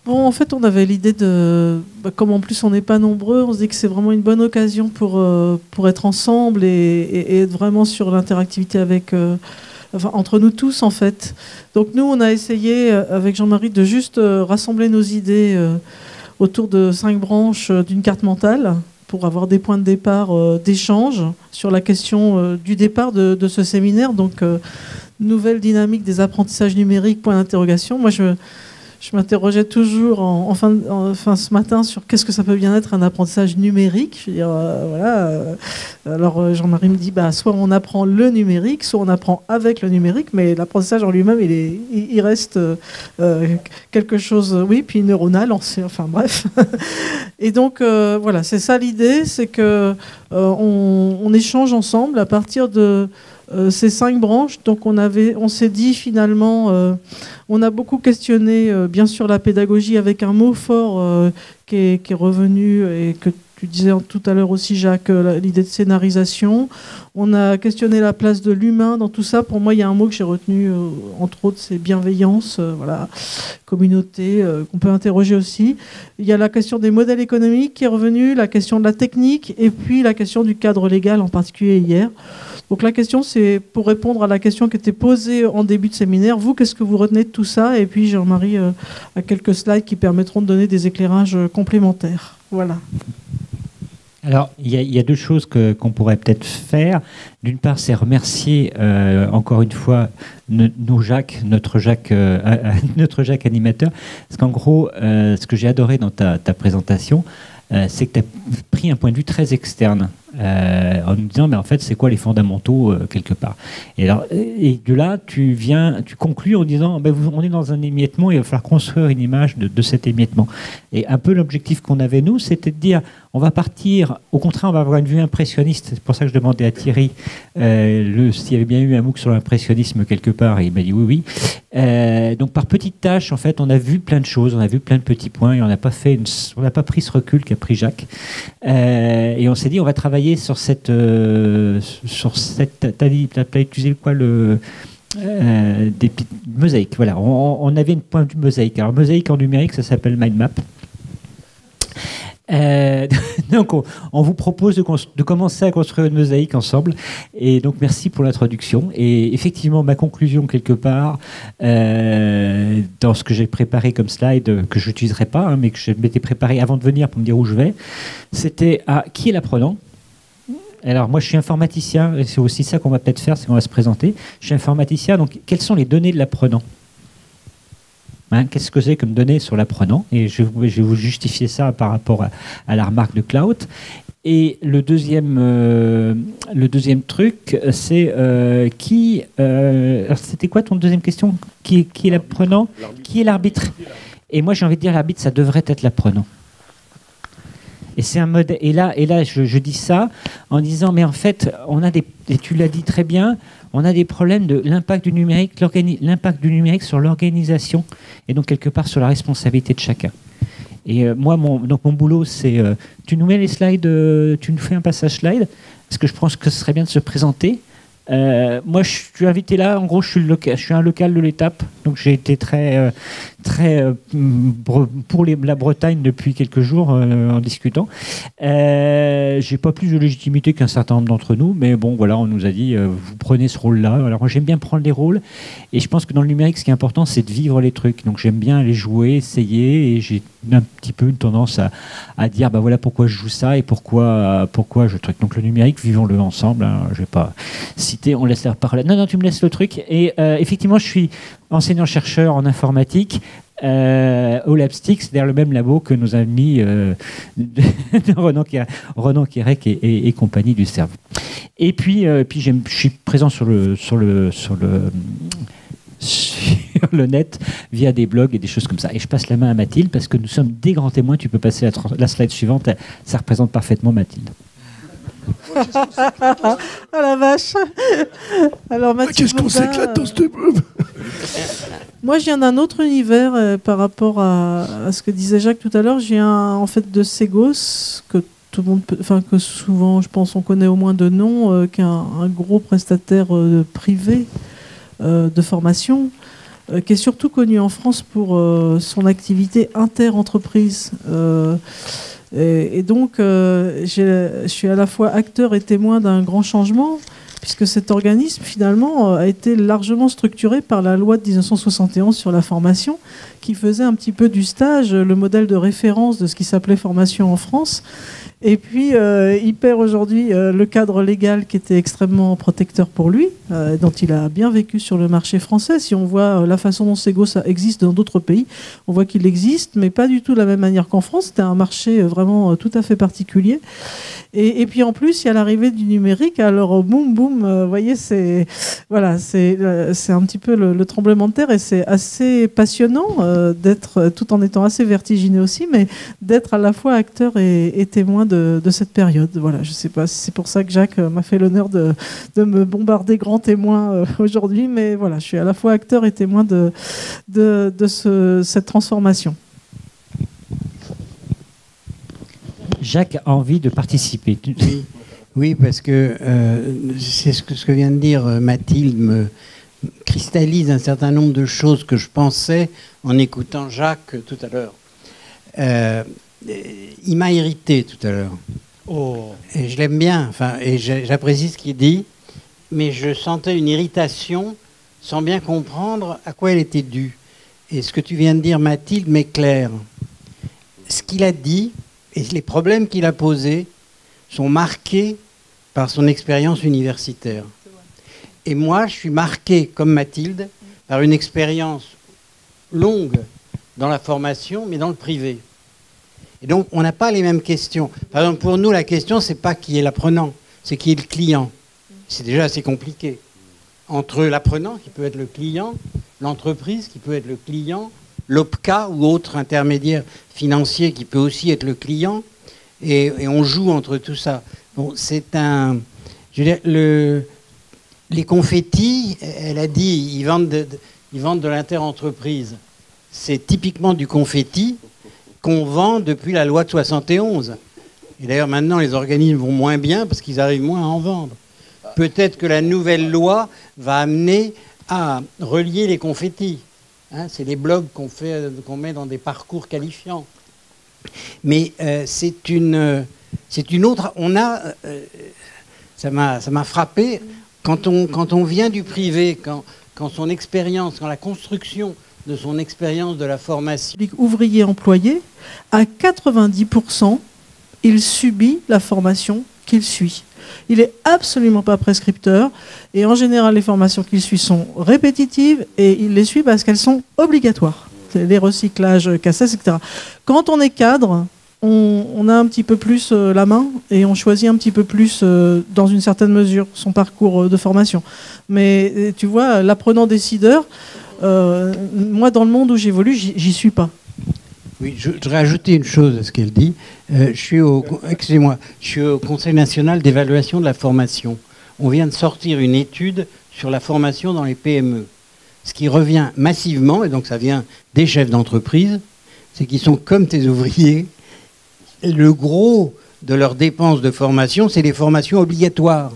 Bon, en fait, on avait l'idée de... comme en plus on n'est pas nombreux, on se dit que c'est vraiment une bonne occasion pour être ensemble et être vraiment sur l'interactivité avec... enfin, entre nous tous, en fait. Donc nous, on a essayé, avec Jean-Marie, de juste rassembler nos idées autour de 5 branches d'une carte mentale pour avoir des points de départ d'échange sur la question du départ de ce séminaire. Donc, nouvelle dynamique des apprentissages numériques, point d'interrogation. Moi, je m'interrogeais toujours enfin, ce matin sur qu'est-ce que ça peut bien être un apprentissage numérique. Je veux dire, voilà. Alors Jean-Marie me dit, soit on apprend le numérique, soit on apprend avec le numérique, mais l'apprentissage en lui-même, il reste quelque chose, oui, puis neuronal, enfin bref. Et donc voilà, c'est ça l'idée, c'est que on échange ensemble à partir de ces 5 branches. Donc on s'est dit finalement, on a beaucoup questionné bien sûr la pédagogie avec un mot fort qui est revenu et que tu disais tout à l'heure aussi, Jacques, l'idée de scénarisation. On a questionné la place de l'humain dans tout ça. Pour moi, il y a un mot que j'ai retenu, entre autres, c'est bienveillance, voilà, communauté, qu'on peut interroger aussi. Il y a la question des modèles économiques qui est revenue, la question de la technique, et puis la question du cadre légal, en particulier hier. Donc la question, c'est pour répondre à la question qui était posée en début de séminaire, vous, qu'est-ce que vous retenez de tout ça? Et puis Jean-Marie a quelques slides qui permettront de donner des éclairages complémentaires. Voilà. Alors, il y a 2 choses qu'on pourrait peut-être faire. D'une part, c'est remercier encore une fois notre Jacques animateur. Parce qu'en gros, ce que j'ai adoré dans ta présentation, c'est que tu as pris un point de vue très externe. En nous disant, mais en fait, c'est quoi les fondamentaux quelque part. Et de là, tu conclus en disant, on est dans un émiettement, il va falloir construire une image de cet émiettement. Et un peu l'objectif qu'on avait, nous, c'était de dire, on va partir, au contraire, on va avoir une vue impressionniste. C'est pour ça que je demandais à Thierry s'il y avait bien eu un MOOC sur l'impressionnisme quelque part, et il m'a dit oui. Donc par petites tâches, en fait, on a vu plein de choses, on a vu plein de petits points, et on n'a pas pris ce recul qu'a pris Jacques. Et on s'est dit, on va travailler sur cette t'as utilisé quoi, des mosaïques, voilà, on avait une point de vue mosaïque. Alors mosaïque en numérique, ça s'appelle mindmap. Donc on vous propose de commencer à construire une mosaïque ensemble, et donc merci pour l'introduction. Et effectivement, ma conclusion quelque part dans ce que j'ai préparé comme slide, que je n'utiliserai pas, mais que je m'étais préparé avant de venir pour me dire où je vais, c'était qui est l'apprenant. Alors moi je suis informaticien, et c'est aussi ça qu'on va peut-être faire, c'est qu'on va se présenter. Je suis informaticien, donc quelles sont les données de l'apprenant? Qu'est-ce que c'est comme données sur l'apprenant? Et je vais vous justifier ça par rapport à la remarque de Claude. Et le deuxième truc, c'est alors c'était quoi ton deuxième question? Qui est l'apprenant? Qui est l'arbitre? Et moi j'ai envie de dire, l'arbitre, ça devrait être l'apprenant. Et c'est un mode. Et là, je dis ça en disant, mais en fait, on a et tu l'as dit très bien, on a des problèmes de l'impact du numérique sur l'organisation, et donc quelque part sur la responsabilité de chacun. Et moi, mon boulot, c'est, tu nous mets les slides, tu nous fais un passage slide, parce que je pense que ce serait bien de se présenter. Moi, je suis invité là. En gros, je suis un local de l'étape, donc j'ai été très pour la Bretagne depuis quelques jours en discutant. J'ai pas plus de légitimité qu'un certain nombre d'entre nous, mais bon, voilà, on nous a dit vous prenez ce rôle-là. Alors moi, j'aime bien prendre les rôles, et je pense que dans le numérique, ce qui est important, c'est de vivre les trucs. Donc j'aime bien aller jouer, essayer, et j'ai un petit peu une tendance à dire voilà pourquoi je joue ça et pourquoi je truc. Donc le numérique, vivons-le ensemble. Hein, je vais pas citer, on laisse la parole. Non, tu me laisses le truc. Et effectivement, je suis enseignant-chercheur en informatique au LabSTIC, c'est-à-dire le même labo que nos amis de Renan Quérec et compagnie du cerveau. Et puis je suis présent sur le net via des blogs et des choses comme ça. Et je passe la main à Mathilde parce que nous sommes des grands témoins. Tu peux passer la slide suivante, ça représente parfaitement Mathilde. Ah la vache. Alors Mathilde, qu'est-ce qu'on s'éclate dans cette pub. Moi, je viens d'un autre univers par rapport à ce que disait Jacques tout à l'heure. Je viens en fait de Segos, que tout le monde, que souvent, je pense, on connaît au moins de nom, qui est un gros prestataire privé de formation. qui est surtout connu en France pour son activité inter-entreprise. Et donc, je suis à la fois acteur et témoin d'un grand changement, puisque cet organisme, finalement, a été largement structuré par la loi de 1971 sur la formation, qui faisait un petit peu du stage le modèle de référence de ce qui s'appelait formation en France. Et puis, il perd aujourd'hui le cadre légal qui était extrêmement protecteur pour lui, dont il a bien vécu sur le marché français. Si on voit la façon dont Sego ça existe dans d'autres pays, on voit qu'il existe, mais pas du tout de la même manière qu'en France. C'était un marché vraiment tout à fait particulier. Et puis en plus, il y a l'arrivée du numérique. Alors, boum, boum, vous voyez, c'est un petit peu le tremblement de terre, et c'est assez passionnant d'être, tout en étant assez vertigineux aussi, mais d'être à la fois acteur et témoin de cette période. Voilà, je ne sais pas si c'est pour ça que Jacques m'a fait l'honneur de me bombarder grand témoin aujourd'hui, mais voilà, je suis à la fois acteur et témoin de cette transformation. Jacques a envie de participer. Oui, parce que c'est ce que vient de dire Mathilde me cristallise un certain nombre de choses que je pensais en écoutant Jacques tout à l'heure. Il m'a irrité tout à l'heure. Oh. Et je l'aime bien, et j'apprécie ce qu'il dit, mais je sentais une irritation sans bien comprendre à quoi elle était due. Et ce que tu viens de dire, Mathilde, m'éclaire. Ce qu'il a dit et les problèmes qu'il a posés sont marqués par son expérience universitaire. Et moi, je suis marqué, comme Mathilde, par une expérience longue dans la formation, mais dans le privé. Et donc, on n'a pas les mêmes questions. Par exemple, pour nous, la question, c'est pas qui est l'apprenant, c'est qui est le client. C'est déjà assez compliqué. Entre l'apprenant, qui peut être le client, l'entreprise, qui peut être le client, l'OPCA ou autre intermédiaire financier qui peut aussi être le client, et on joue entre tout ça. Bon, c'est un... Je veux dire, les confettis, elle a dit, ils vendent de l'inter-entreprise. C'est typiquement du confetti qu'on vend depuis la loi de 71. Et d'ailleurs, maintenant, les organismes vont moins bien parce qu'ils arrivent moins à en vendre. Peut-être que la nouvelle loi va amener à relier les confettis. Hein, c'est les blogs qu'on met dans des parcours qualifiants. Mais c'est une autre... ça m'a frappé. Quand on vient du privé, quand son expérience, quand la construction de son expérience de la formation... Ouvrier employé, à 90%, il subit la formation qu'il suit. Il n'est absolument pas prescripteur, et en général, les formations qu'il suit sont répétitives, et il les suit parce qu'elles sont obligatoires. C'est les recyclages, CACES, etc. Quand on est cadre, on a un petit peu plus la main, et on choisit un petit peu plus, dans une certaine mesure, son parcours de formation. Mais tu vois, l'apprenant décideur, moi, dans le monde où j'évolue, j'y suis pas. Oui, je voudrais ajouter une chose à ce qu'elle dit. Je suis au Conseil national d'évaluation de la formation. On vient de sortir une étude sur la formation dans les PME. Ce qui revient massivement, et donc ça vient des chefs d'entreprise, c'est qu'ils sont comme tes ouvriers. Et le gros de leurs dépenses de formation, c'est les formations obligatoires.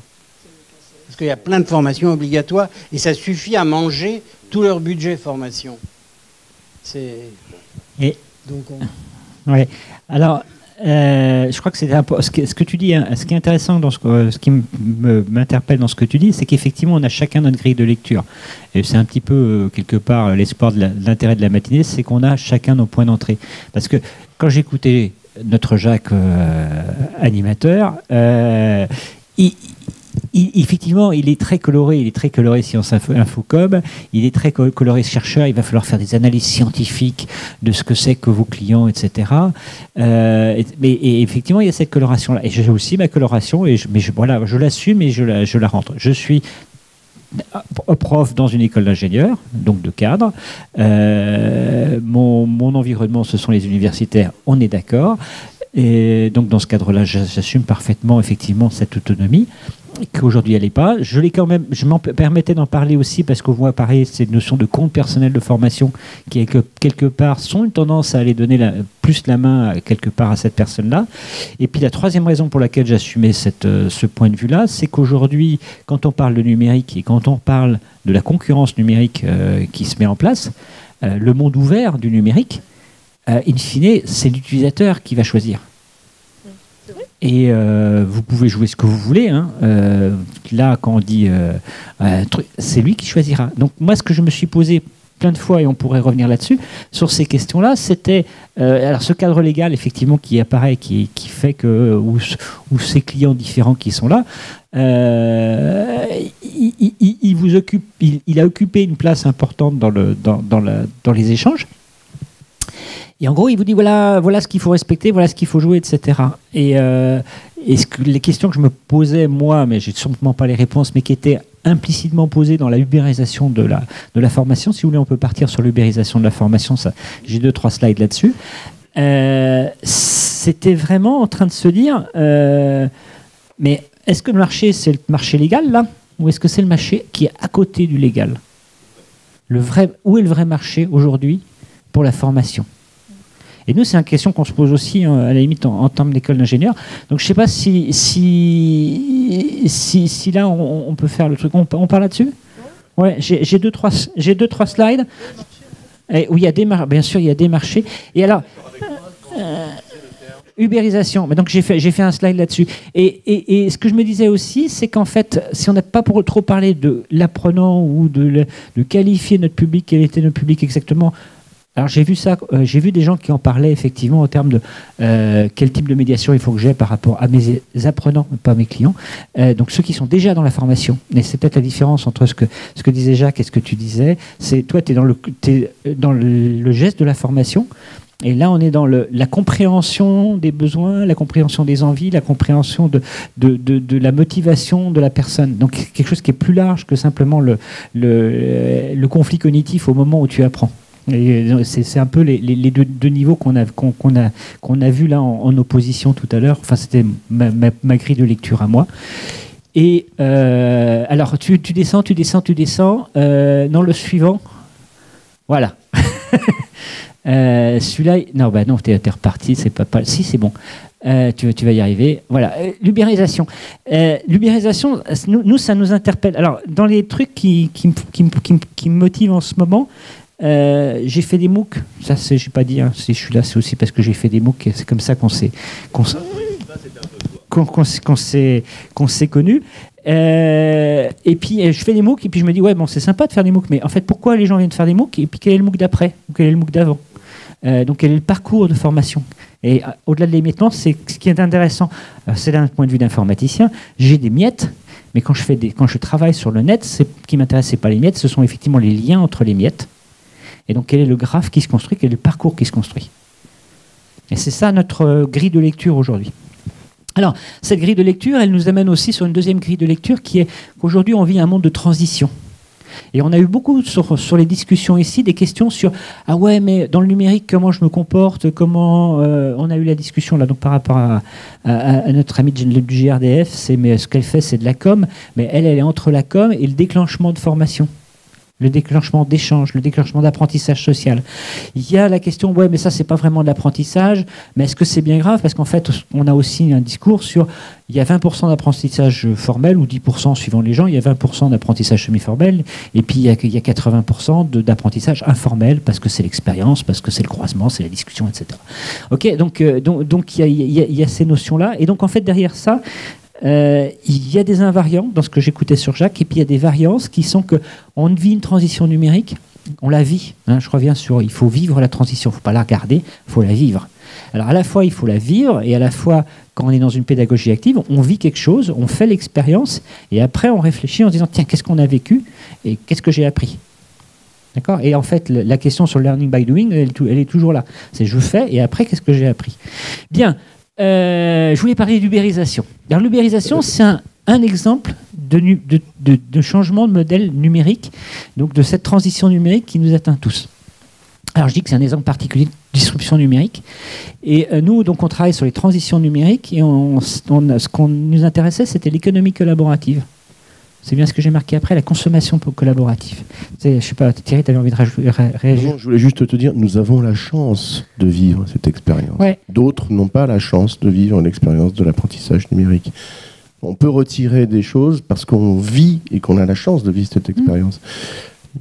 Parce qu'il y a plein de formations obligatoires, et ça suffit à manger tout leur budget formation. Et ouais. Alors, je crois que c'est ce que tu dis, hein, ce qui est intéressant dans ce qui m'interpelle dans ce que tu dis, c'est qu'effectivement on a chacun notre grille de lecture. Et c'est un petit peu quelque part l'espoir de l'intérêt de la matinée, c'est qu'on a chacun nos points d'entrée. Parce que quand j'écoutais notre Jacques animateur, effectivement, il est très coloré Sciences Infocom, il est très coloré chercheur, il va falloir faire des analyses scientifiques de ce que c'est que vos clients, etc. Mais effectivement, il y a cette coloration-là. Et j'ai aussi ma coloration, voilà, je l'assume et je la rentre. Je suis prof dans une école d'ingénieurs, donc de cadre. Mon environnement, ce sont les universitaires, on est d'accord. Et donc, dans ce cadre-là, j'assume parfaitement, effectivement, cette autonomie, qu'aujourd'hui, elle n'est pas. Je l'ai quand même, je m'en permettais d'en parler aussi, parce qu'on voit apparaître cette notion de compte personnel de formation, qui, quelque part, sont une tendance à aller donner plus la main, quelque part, à cette personne-là. Et puis, la troisième raison pour laquelle j'assumais ce point de vue-là, c'est qu'aujourd'hui, quand on parle de numérique et quand on parle de la concurrence numérique qui se met en place, le monde ouvert du numérique, in fine, c'est l'utilisateur qui va choisir. Et vous pouvez jouer ce que vous voulez. Hein. Là, quand on dit c'est lui qui choisira. Donc moi, ce que je me suis posé plein de fois, et on pourrait revenir là-dessus, sur ces questions-là, c'était alors ce cadre légal, effectivement, qui apparaît, qui fait que, ou ces clients différents qui sont là, il a occupé une place importante dans les échanges. Et en gros, il vous dit voilà ce qu'il faut respecter, voilà ce qu'il faut jouer, etc. Et les questions que je me posais, moi, mais j'ai sûrement pas les réponses, mais qui étaient implicitement posées dans la ubérisation de la formation. Si vous voulez, on peut partir sur l'ubérisation de la formation. J'ai 2-3 slides là-dessus. C'était vraiment en train de se dire mais est-ce que le marché, c'est le marché légal, là, ou est-ce que c'est le marché qui est à côté du légal? Où est le vrai marché aujourd'hui pour la formation? Et nous, c'est une question qu'on se pose aussi, à la limite, en termes d'école d'ingénieur. Donc, je ne sais pas si là, on peut faire le truc. On parle là-dessus? Ouais, j'ai 2-3 slides. Et où il y a bien sûr, il y a des marchés. Et alors, ubérisation. Mais donc, j'ai fait un slide là-dessus. Et ce que je me disais aussi, c'est qu'en fait, si on n'a pas pour trop parlé de l'apprenant ou de qualifier notre public, quel était notre public exactement. Alors j'ai vu des gens qui en parlaient effectivement en termes de quel type de médiation il faut que j'ai par rapport à mes apprenants, pas mes clients. Donc ceux qui sont déjà dans la formation. Mais c'est peut-être la différence entre ce que disait Jacques et ce que tu disais. C'est toi, tu es dans le geste de la formation. Et là, on est dans la compréhension des besoins, la compréhension des envies, la compréhension de la motivation de la personne. Donc quelque chose qui est plus large que simplement le conflit cognitif au moment où tu apprends. C'est un peu les deux niveaux qu'on a vu là en opposition tout à l'heure. Enfin, c'était ma grille de lecture à moi. Et alors, tu descends. Non, le suivant. Voilà. Celui-là, non, t'es reparti. C'est pas. Si, c'est bon. Tu vas y arriver. Voilà. L'ubérisation. L'ubérisation, nous, ça nous interpelle. Alors, dans les trucs qui me motivent en ce moment. J'ai fait des MOOC, ça j'ai pas dit, hein, si je suis là c'est aussi parce que j'ai fait des MOOC et c'est comme ça qu'on s'est connus. Et puis je fais des MOOC et puis je me dis ouais bon c'est sympa de faire des MOOC, mais en fait pourquoi les gens viennent faire des MOOC et puis quel est le MOOC d'après ou quel est le MOOC d'avant, donc quel est le parcours de formation. Et au-delà de l'émiettement, c'est ce qui est intéressant, c'est d'un point de vue d'informaticien, j'ai des miettes. Mais quand je travaille sur le net, ce qui m'intéresse, c'est pas les miettes, ce sont effectivement les liens entre les miettes. Et donc, quel est le graphe qui se construit, quel est le parcours qui se construit. Et c'est ça notre grille de lecture aujourd'hui. Alors, cette grille de lecture, elle nous amène aussi sur une deuxième grille de lecture qui est qu'aujourd'hui, on vit un monde de transition. Et on a eu beaucoup sur les discussions ici des questions sur « Ah ouais, mais dans le numérique, comment je me comporte ?» Comment on a eu la discussion là, donc par rapport à notre amie du GRDF, mais ce qu'elle fait, c'est de la com, mais elle est entre la com et le déclenchement de formation. Le déclenchement d'échange, le déclenchement d'apprentissage social. Il y a la question, ouais, mais ça, c'est pas vraiment de l'apprentissage, mais est-ce que c'est bien grave? Parce qu'en fait, on a aussi un discours sur, il y a 20% d'apprentissage formel, ou 10% suivant les gens, il y a 20% d'apprentissage semi-formel, et puis il y a 80% d'apprentissage informel, parce que c'est l'expérience, parce que c'est le croisement, c'est la discussion, etc. Ok, donc il y a ces notions-là, et donc en fait, derrière ça, il y a des invariants dans ce que j'écoutais sur Jacques, et puis il y a des variances qui sont qu'on vit une transition numérique, on la vit, hein, je reviens sur, il faut vivre la transition, il ne faut pas la regarder, il faut la vivre. Alors à la fois il faut la vivre, et à la fois quand on est dans une pédagogie active, on vit quelque chose, on fait l'expérience, et après on réfléchit en se disant tiens, qu'est-ce qu'on a vécu, et qu'est-ce que j'ai appris. D'accord ? Et en fait, la question sur le learning by doing, elle est toujours là. C'est je fais, et après, qu'est-ce que j'ai appris ? Bien. Je voulais parler d'ubérisation. Alors, l'ubérisation, c'est un exemple de changement de modèle numérique, donc de cette transition numérique qui nous atteint tous. Alors je dis que c'est un exemple particulier de disruption numérique. Et nous, donc, on travaille sur les transitions numériques et ce qu'on nous intéressait, c'était l'économie collaborative. C'est bien ce que j'ai marqué après, la consommation collaborative. Je ne sais pas, Thierry, tu avais envie de réagir? Non, je voulais juste te dire, nous avons la chance de vivre cette expérience. Ouais. D'autres n'ont pas la chance de vivre l'expérience de l'apprentissage numérique. On peut retirer des choses parce qu'on vit et qu'on a la chance de vivre cette expérience.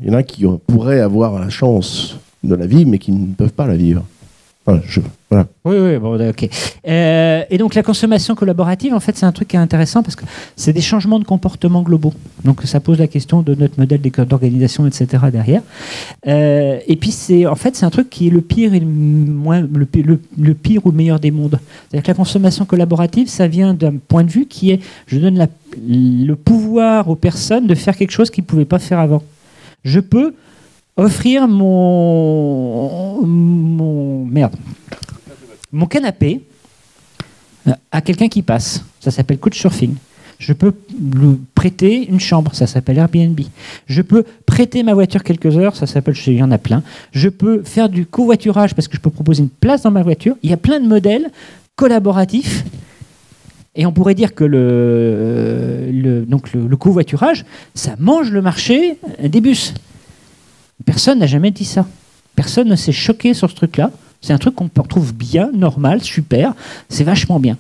Il y en a qui pourraient avoir la chance de la vivre, mais qui ne peuvent pas la vivre. Voilà. Oui, bon, ok. Et donc la consommation collaborative, en fait, c'est un truc qui est intéressant parce que c'est des changements de comportement globaux. Donc ça pose la question de notre modèle d'organisation, etc. derrière. Et puis c'est un truc qui est le pire et le pire ou le meilleur des mondes. C'est-à-dire que la consommation collaborative, ça vient d'un point de vue qui est, je donne le pouvoir aux personnes de faire quelque chose qu'ils ne pouvaient pas faire avant. Je peux offrir mon canapé à quelqu'un qui passe. Ça s'appelle couchsurfing. Je peux lui prêter une chambre. Ça s'appelle Airbnb. Je peux prêter ma voiture quelques heures. Ça s'appelle, il y en a plein. Je peux faire du covoiturage parce que je peux proposer une place dans ma voiture. Il y a plein de modèles collaboratifs. Et on pourrait dire que le covoiturage, ça mange le marché des bus. Personne n'a jamais dit ça. Personne ne s'est choqué sur ce truc-là. C'est un truc qu'on trouve bien, normal, super. C'est vachement bien.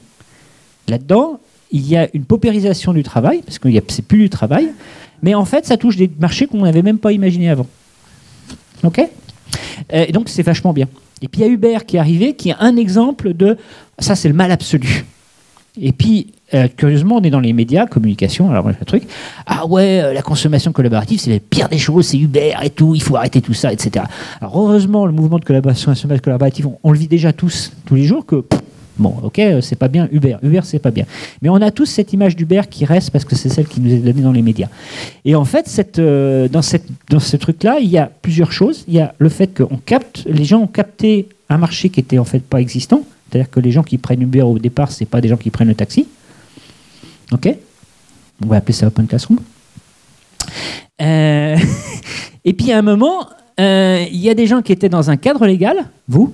Là-dedans, il y a une paupérisation du travail, parce que c'est plus du travail, mais en fait, ça touche des marchés qu'on n'avait même pas imaginés avant. OK ? Et donc, c'est vachement bien. Et puis, il y a Uber qui est arrivé, qui est un exemple de... Ça, c'est le mal absolu. Et puis, curieusement, on est dans les médias, communication, alors le truc. Ah ouais, la consommation collaborative, c'est la pire des choses, c'est Uber et tout, il faut arrêter tout ça, etc. Alors heureusement, le mouvement de collaboration collaborative, on le vit déjà tous les jours que, bon, ok, c'est pas bien Uber, c'est pas bien. Mais on a tous cette image d'Uber qui reste parce que c'est celle qui nous est donnée dans les médias. Et en fait, dans ce truc-là, il y a plusieurs choses. Il y a le fait que les gens ont capté un marché qui était en fait pas existant. C'est-à-dire que les gens qui prennent Uber au départ, c'est pas des gens qui prennent le taxi. Ok ? On va appeler ça Open Classroom. Et puis à un moment, il y a des gens qui étaient dans un cadre légal, vous,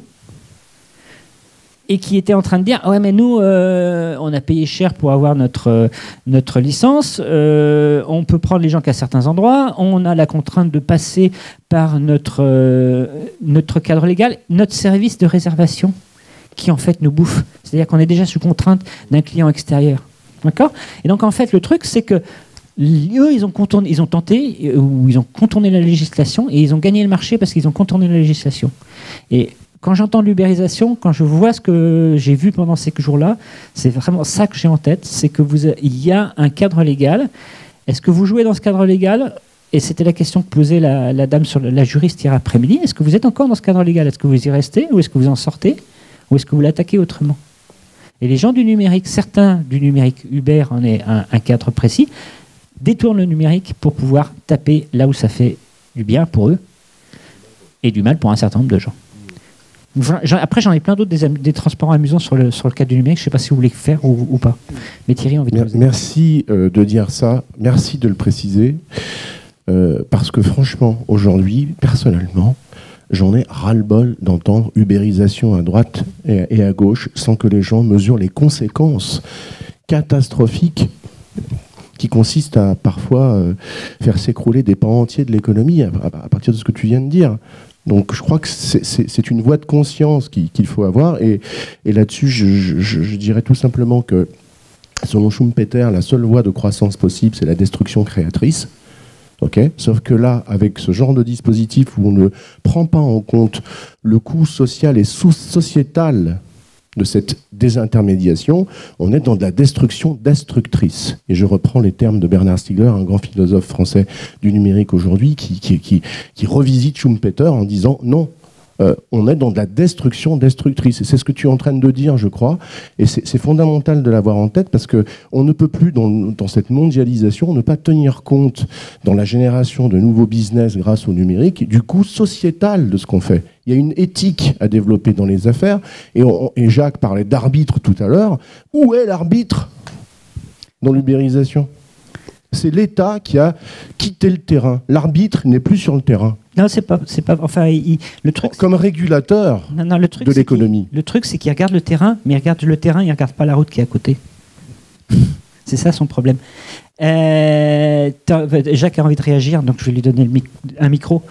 et qui étaient en train de dire « Ouais, mais nous, on a payé cher pour avoir notre licence, on peut prendre les gens qu'à certains endroits, on a la contrainte de passer par notre cadre légal, notre service de réservation. » qui en fait nous bouffe. C'est-à-dire qu'on est déjà sous contrainte d'un client extérieur. D'accord ? Et donc en fait le truc c'est que eux ils ont tenté ou ils ont contourné la législation et ils ont gagné le marché parce qu'ils ont contourné la législation. Et quand j'entends l'ubérisation, quand je vois ce que j'ai vu pendant ces jours-là, c'est vraiment ça que j'ai en tête, c'est que il y a un cadre légal. Est-ce que vous jouez dans ce cadre légal ? Et c'était la question que posait la dame la juriste hier après-midi. Est-ce que vous êtes encore dans ce cadre légal ? Est-ce que vous y restez ou est-ce que vous en sortez ? Ou est-ce que vous l'attaquez autrement ? Et les gens du numérique, certains du numérique, Uber en est un cadre précis, détournent le numérique pour pouvoir taper là où ça fait du bien pour eux et du mal pour un certain nombre de gens. Après, j'en ai plein d'autres, des transports amusants sur le cadre du numérique. Je ne sais pas si vous voulez faire ou pas. Mais Thierry, envie de vous... Merci de dire ça. Merci de le préciser. Parce que franchement, aujourd'hui, personnellement, j'en ai ras-le-bol d'entendre ubérisation à droite et à gauche sans que les gens mesurent les conséquences catastrophiques qui consistent à parfois faire s'écrouler des pans entiers de l'économie à partir de ce que tu viens de dire. Donc je crois que c'est une voie de conscience qu'il faut avoir et là-dessus je dirais tout simplement que selon Schumpeter, la seule voie de croissance possible c'est la destruction créatrice. Okay. Sauf que là, avec ce genre de dispositif où on ne prend pas en compte le coût social et sociétal de cette désintermédiation, on est dans de la destruction destructrice. Et je reprends les termes de Bernard Stiegler, un grand philosophe français du numérique aujourd'hui, qui revisite Schumpeter en disant non. On est dans de la destruction destructrice. Et c'est ce que tu es en train de dire, je crois. Et c'est fondamental de l'avoir en tête parce qu'on ne peut plus, dans cette mondialisation, ne pas tenir compte, dans la génération de nouveaux business grâce au numérique, du coût sociétal de ce qu'on fait. Il y a une éthique à développer dans les affaires. Et Jacques parlait d'arbitre tout à l'heure. Où est l'arbitre dans l'ubérisation ? C'est l'État qui a quitté le terrain. L'arbitre n'est plus sur le terrain. Non, c'est pas. Enfin, le truc. Comme régulateur Le truc, de l'économie. Le truc, c'est qu'il regarde le terrain, mais il regarde le terrain, il regarde pas la route qui est à côté. C'est ça son problème. Jacques a envie de réagir, donc je vais lui donner un micro.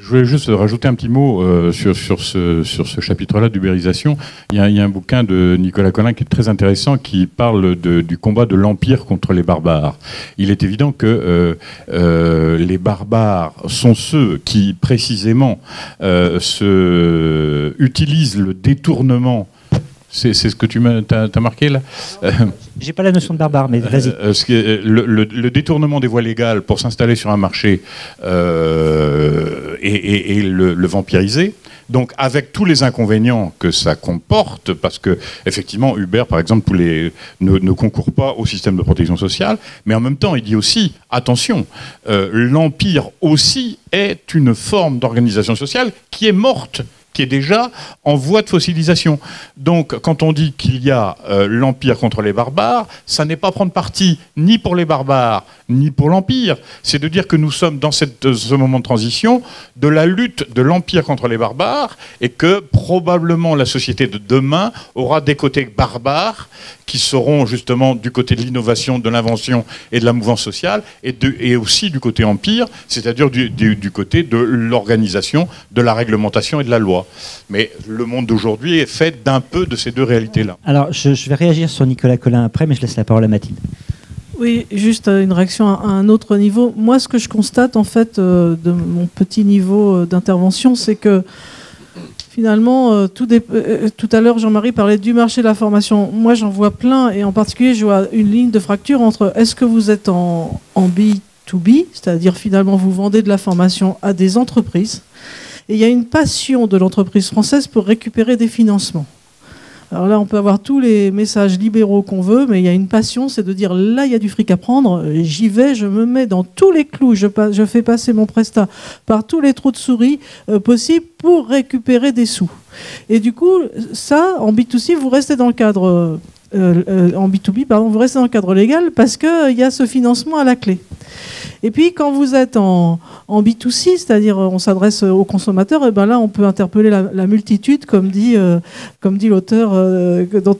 Je voulais juste rajouter un petit mot sur ce chapitre-là d'ubérisation. Il y a un bouquin de Nicolas Collin qui est très intéressant, qui parle du combat de l'Empire contre les barbares. Il est évident que les barbares sont ceux qui, précisément, utilisent le détournement. C'est ce que tu t'as marqué là. J'ai pas la notion de barbare, mais vas-y. Le détournement des voies légales pour s'installer sur un marché et le vampiriser. Donc avec tous les inconvénients que ça comporte, parce que effectivement Uber par exemple ne concourt pas au système de protection sociale, mais en même temps il dit aussi attention, l'empire aussi est une forme d'organisation sociale qui est morte, qui est déjà en voie de fossilisation. Donc, quand on dit qu'il y a l'Empire contre les barbares, ça n'est pas prendre parti ni pour les barbares, ni pour l'Empire. C'est de dire que nous sommes dans ce moment de transition de la lutte de l'Empire contre les barbares et que probablement la société de demain aura des côtés barbares qui seront justement du côté de l'innovation, de l'invention et de la mouvance sociale et aussi du côté empire, c'est-à-dire du côté de l'organisation, de la réglementation et de la loi. Mais le monde d'aujourd'hui est fait d'un peu de ces deux réalités-là. Alors, je vais réagir sur Nicolas Collin après, mais je laisse la parole à Mathilde. Oui, juste une réaction à un autre niveau. Moi, ce que je constate, en fait, de mon petit niveau d'intervention, c'est que finalement, tout à l'heure, Jean-Marie parlait du marché de la formation. Moi, j'en vois plein, et en particulier, je vois une ligne de fracture entre est-ce que vous êtes en B2B, c'est-à-dire finalement, vous vendez de la formation à des entreprises, et il y a une passion de l'entreprise française pour récupérer des financements. Alors là, on peut avoir tous les messages libéraux qu'on veut, mais il y a une passion, c'est de dire là, il y a du fric à prendre, j'y vais, je me mets dans tous les clous, je fais passer mon prestat par tous les trous de souris possibles pour récupérer des sous. Et du coup, ça, en B2C, vous restez dans le cadre... en B2B, pardon, vous restez dans le cadre légal parce qu'il y a ce financement à la clé. Et puis, quand vous êtes en B2C, c'est-à-dire on s'adresse aux consommateurs, et ben là, on peut interpeller la multitude, comme dit l'auteur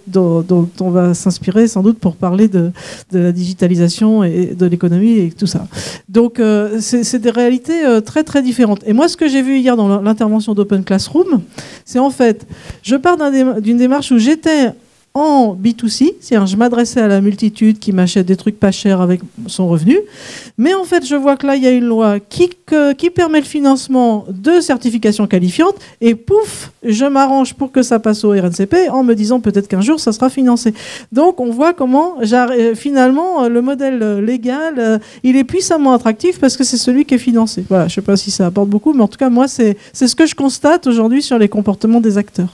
dont on va s'inspirer sans doute pour parler de la digitalisation et de l'économie et tout ça. Donc, c'est des réalités très, très différentes. Et moi, ce que j'ai vu hier dans l'intervention d'Open Classroom, c'est en fait, je pars d'une démarche où j'étais en B2C, c'est-à-dire je m'adressais à la multitude qui m'achète des trucs pas chers avec son revenu, mais en fait je vois que là il y a une loi qui permet le financement de certifications qualifiantes et pouf, je m'arrange pour que ça passe au RNCP en me disant peut-être qu'un jour ça sera financé. Donc on voit comment finalement le modèle légal il est puissamment attractif parce que c'est celui qui est financé. Voilà, je ne sais pas si ça apporte beaucoup, mais en tout cas moi c'est ce que je constate aujourd'hui sur les comportements des acteurs.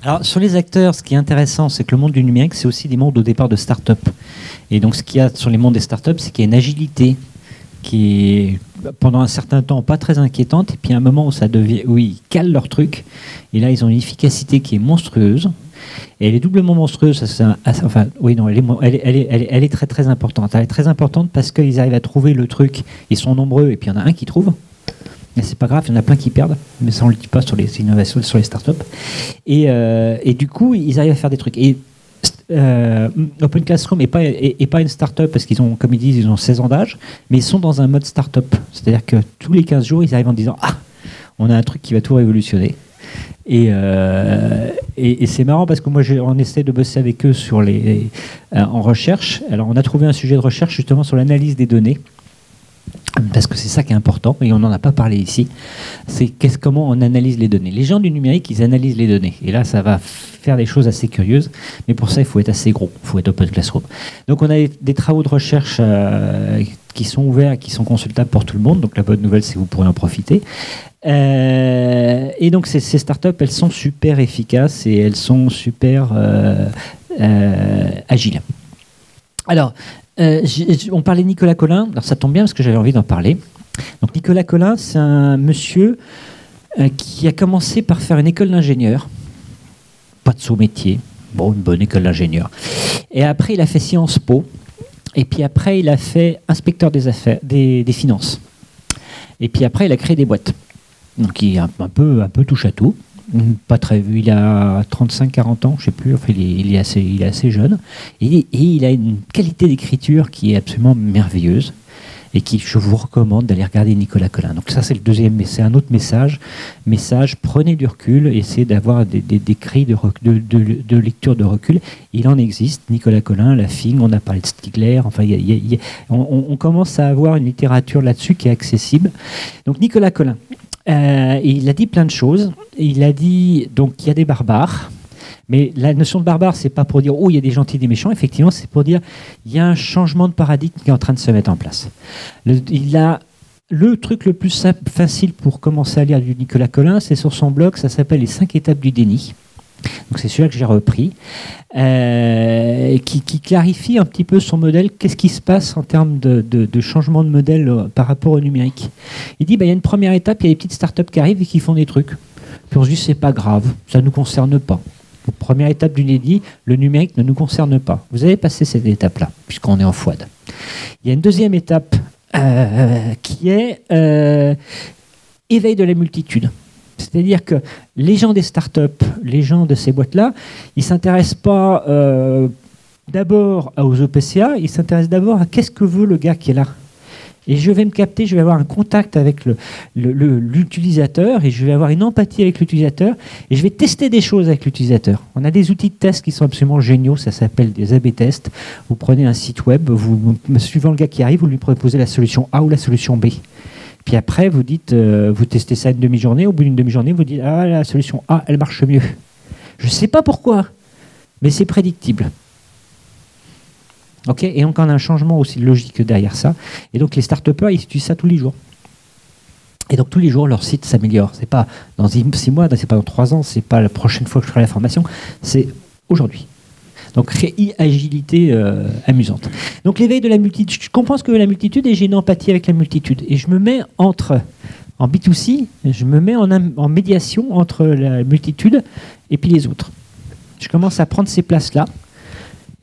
Alors, sur les acteurs, ce qui est intéressant, c'est que le monde du numérique, c'est aussi des mondes au départ de start-up. Et donc, ce qu'il y a sur les mondes des start-up, c'est qu'il y a une agilité qui est, pendant un certain temps, pas très inquiétante. Et puis, à un moment où ils calent leur truc. Et là, ils ont une efficacité qui est monstrueuse. Et elle est doublement monstrueuse. Elle est très, très importante. Elle est très importante parce qu'ils arrivent à trouver le truc. Ils sont nombreux, et puis il y en a un qui trouve. Mais c'est pas grave, il y en a plein qui perdent, mais ça on le dit pas sur les innovations, sur les startups. Et du coup, ils arrivent à faire des trucs. Et Open Classroom n'est pas une startup parce qu'ils ont, comme ils disent, ils ont 16 ans d'âge, mais ils sont dans un mode startup. C'est-à-dire que tous les 15 jours, ils arrivent en disant ah, on a un truc qui va tout révolutionner. Et c'est marrant parce que moi, on essaie de bosser avec eux en recherche. Alors, on a trouvé un sujet de recherche justement sur l'analyse des données. Parce que c'est ça qui est important, et on n'en a pas parlé ici, c'est comment on analyse les données. Les gens du numérique, ils analysent les données. Et là, ça va faire des choses assez curieuses, mais pour ça, il faut être assez gros, il faut être Open Classroom. Donc on a des travaux de recherche qui sont ouverts, qui sont consultables pour tout le monde. Donc la bonne nouvelle, c'est que vous pourrez en profiter. Et donc ces startups, elles sont super efficaces et elles sont super agiles. Alors, on parlait de Nicolas Collin, alors ça tombe bien parce que j'avais envie d'en parler. Donc Nicolas Collin, c'est un monsieur qui a commencé par faire une école d'ingénieur, pas de saut métier, bon, une bonne école d'ingénieur. Et après, il a fait Sciences Po. Et puis après, il a fait inspecteur des affaires, des finances. Et puis après, il a créé des boîtes. Donc il est un peu touche à tout. Pas très vu, il a 35-40 ans, je sais plus, enfin, il est assez jeune. Et il a une qualité d'écriture qui est absolument merveilleuse. Et qui, je vous recommande d'aller regarder Nicolas Colin. Donc ça, c'est le deuxième, mais c'est un autre message. Prenez du recul, essayez d'avoir des cris de lecture de recul. Il en existe. Nicolas Colin, La Figue, on a parlé de Stigler. Enfin, on commence à avoir une littérature là-dessus qui est accessible. Donc Nicolas Colin, il a dit plein de choses. Il a dit donc qu'il y a des barbares. Mais la notion de barbare, c'est pas pour dire il y a des gentils, des méchants. Effectivement, c'est pour dire il y a un changement de paradigme qui est en train de se mettre en place. Il a le truc le plus simple, facile pour commencer à lire du Nicolas Colin, c'est sur son blog, ça s'appelle Les 5 étapes du déni. Donc c'est celui-là que j'ai repris, qui clarifie un petit peu son modèle. Qu'est-ce qui se passe en termes de changement de modèle par rapport au numérique? Il dit il y a une première étape, il y a des petites startups qui arrivent et qui font des trucs. Puis on se dit c'est pas grave, ça ne nous concerne pas. Première étape du déni, le numérique ne nous concerne pas. Vous avez passé cette étape-là, puisqu'on est en FOID. Il y a une deuxième étape qui est éveil de la multitude. C'est-à-dire que les gens des startups, les gens de ces boîtes-là, ils ne s'intéressent pas d'abord aux OPCA, ils s'intéressent d'abord à qu'est-ce que veut le gars qui est là. Et je vais me capter, je vais avoir un contact avec l'utilisateur et je vais avoir une empathie avec l'utilisateur et je vais tester des choses avec l'utilisateur. On a des outils de test qui sont absolument géniaux, ça s'appelle des A/B tests. Vous prenez un site web, suivant le gars qui arrive, vous lui proposez la solution A ou la solution B. Puis après, vous dites, vous testez ça une demi-journée, au bout d'une demi-journée, vous dites ah, la solution A, elle marche mieux. Je ne sais pas pourquoi, mais c'est prédictible. Okay, et donc on a un changement aussi logique derrière ça. Et donc les start-upers, ils utilisent ça tous les jours. Et donc tous les jours, leur site s'améliore. C'est pas dans 6 mois, c'est pas dans 3 ans, c'est pas la prochaine fois que je ferai la formation, c'est aujourd'hui. Donc agilité amusante. Donc l'éveil de la multitude. Je comprends ce que veut la multitude et j'ai une empathie avec la multitude. Et je me mets en B2C, je me mets en médiation entre la multitude et puis les autres. Je commence à prendre ces places-là.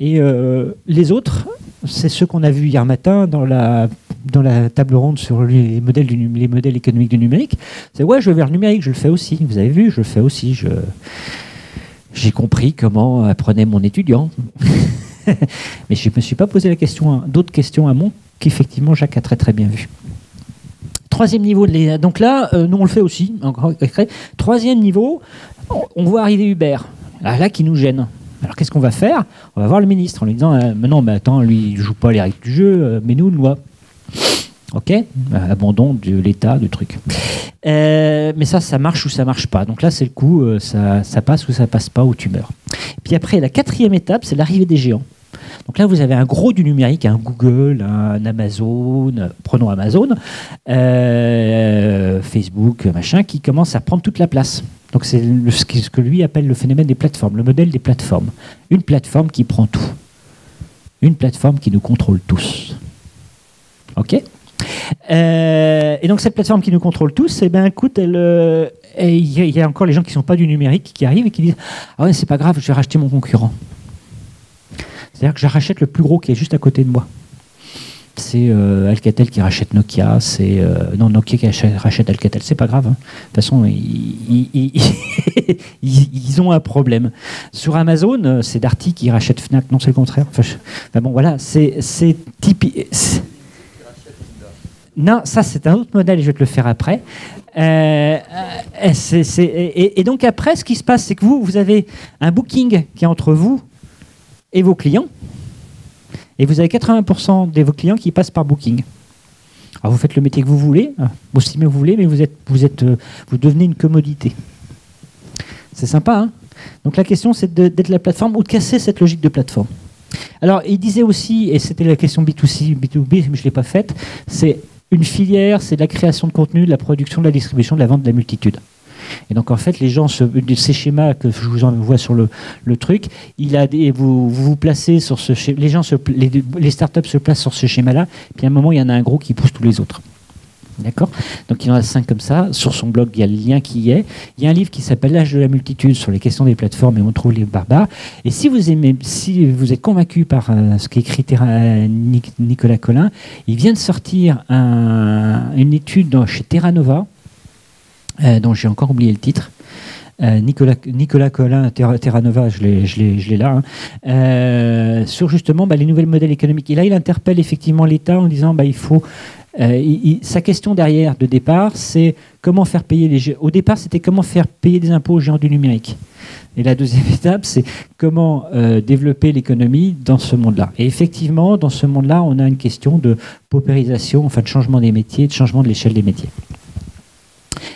Et les autres, c'est ceux qu'on a vus hier matin dans la table ronde sur les modèles économiques du numérique. C'est ouais, je vais vers le numérique, je le fais aussi. Vous avez vu, je le fais aussi. J'ai compris comment apprenait mon étudiant. Mais je ne me suis pas posé d'autres questions à mon qu'effectivement Jacques a très très bien vu. Troisième niveau, donc là, nous on le fait aussi. Troisième niveau, on voit arriver Uber. Là qui nous gêne. Alors qu'est-ce qu'on va faire? On va voir le ministre en lui disant non, mais attends, lui il ne joue pas les règles du jeu, mais nous une loi. Ok, abandon de l'État, du truc. Mais ça marche ou ça marche pas. Donc là c'est le coup, ça passe ou ça passe pas ou tu meurs. Puis après la quatrième étape, c'est l'arrivée des géants. Donc là vous avez un gros du numérique, un Google, un Amazon, prenons Amazon, Facebook, machin, qui commence à prendre toute la place. Donc c'est ce que lui appelle le phénomène des plateformes, le modèle des plateformes. Une plateforme qui prend tout. Une plateforme qui nous contrôle tous. Ok ? Et donc cette plateforme qui nous contrôle tous, écoute, il y a encore les gens qui ne sont pas du numérique qui arrivent et qui disent « Ah ouais, c'est pas grave, je vais racheter mon concurrent. » C'est-à-dire que je rachète le plus gros qui est juste à côté de moi. C'est Alcatel qui rachète Nokia, c'est Nokia qui rachète Alcatel, c'est pas grave. Hein. De toute façon, ils ont un problème. Sur Amazon, c'est Darty qui rachète Fnac, non, c'est le contraire. Bon, voilà, c'est typique. Non, ça c'est un autre modèle et je vais te le faire après. Et donc après, ce qui se passe, c'est que vous avez un booking qui est entre vous et vos clients. Et vous avez 80% de vos clients qui passent par Booking. Alors vous faites le métier que vous voulez, aussi bien que vous voulez, mais vous devenez une commodité. C'est sympa, hein? Donc la question, c'est d'être la plateforme ou de casser cette logique de plateforme. Alors il disait aussi, et c'était la question B2C, B2B, mais je ne l'ai pas faite, c'est une filière, c'est de la création de contenu, de la production, de la distribution, de la vente, de la multitude. Et donc en fait, les gens, ces schémas que je vous envoie sur le truc, vous vous placez sur ce schéma, les startups se placent sur ce schéma-là, puis à un moment, il y en a un gros qui pousse tous les autres. D'accord. Donc il en a 5 comme ça. Sur son blog, il y a le lien qui y est. Il y a un livre qui s'appelle L'âge de la multitude sur les questions des plateformes et on trouve les barbares. Et si vous aimez, si vous êtes convaincu par ce qu'écrit Nicolas Colin, il vient de sortir une étude chez Terra Nova, dont j'ai encore oublié le titre. Nicolas Colin, Terra Nova, je l'ai là, sur justement les nouveaux modèles économiques. Et là, il interpelle effectivement l'État en disant il faut. Sa question derrière de départ, c'est comment faire payer les. Au départ, c'était comment faire payer des impôts aux géants du numérique. Et la deuxième étape, c'est comment développer l'économie dans ce monde-là. Et effectivement, dans ce monde-là, on a une question de paupérisation, enfin de changement des métiers, de changement de l'échelle des métiers.